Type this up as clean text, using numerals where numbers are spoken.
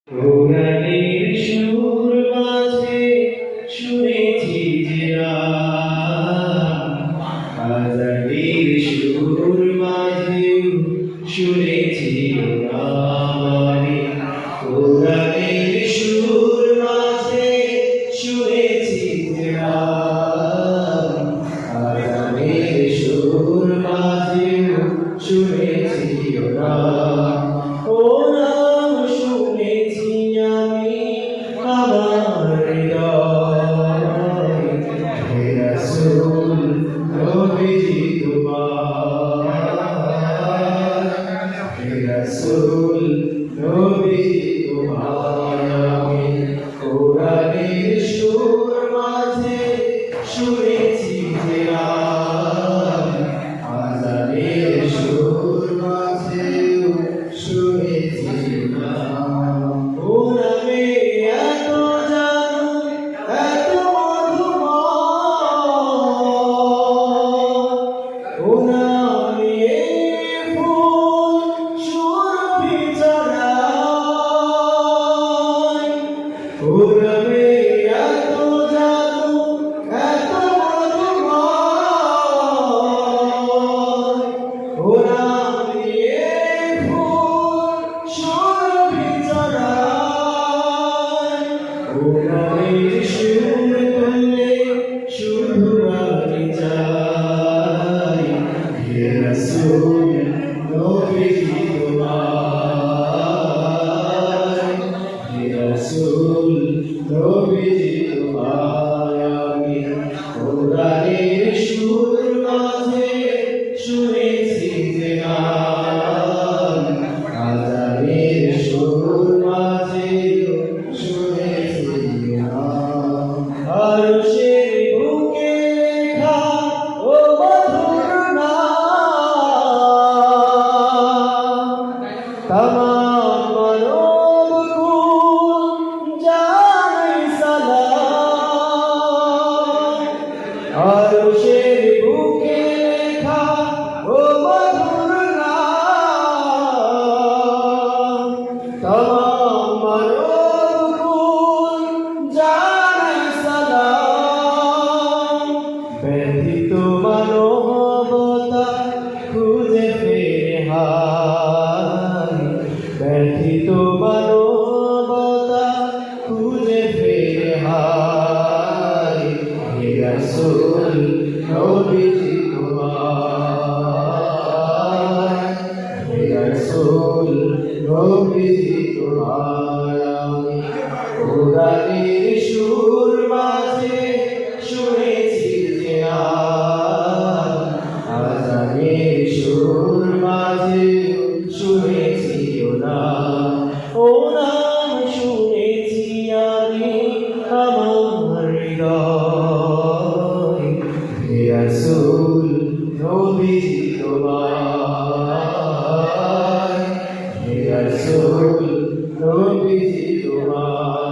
কোরআনের সুর মাঝে শুনেছি যে নাম, আজানের সুর মাঝে শুনেছি নামানি। কোরআনের সুর মাঝে শুনেছি যে নাম, আজানের সুর মাঝে শুনেছি নাম। ও নাম শুনেছি আমি আমার হৃদয়, হে রাসূল নবীজি তোমার, হে রাসূল নবীজি তোমার আমি কোরআনের সুর মাঝে শুনেছি যে নাম, আজানের সুর মাঝে শুনেছি নাম। ও নামে এত জাদু, এত মধুময়, ও নামে ফুল সুরভি ছড়ায়। ও নামে এত জাদু, এত মধুময়, ও নামে ফুল সুরভি ছড়ায়। ও নামের সুর তুলে শুধু আমি চাই, হে রাসূল নবীজি তোমার, হে রাসূল নবীজি তোমার আমি কোরআনের সুর মাঝে শুনেছি যে নাম, আজানের সুর মাঝে শুনেছি নাম। আরশের বুকে লেখা ও মধুর নাম, তামাম মানবকুল জানাই সালাম। আরশের বুকে লেখা ও মধুর নাম, তামাম মানবকুল জানাই সালাম। ব্যথিত মানবতা খুঁজে ফেরে হায়, ব্যথিত মানবতা খুঁজে ফেরে হায়, হে রাসূল নবীজি তোমার, হে রাসূল নবীজি তোমার আমি কোরআনের সুর মাঝে শুনেছি যে নাম, আজানের সুর মাঝে শুনেছি ও নাম। ও নাম শুনেছি আমি আমার হৃদয়, হে রাসূল নবীজি তোমার, হে রাসূল নবীজি তোমার।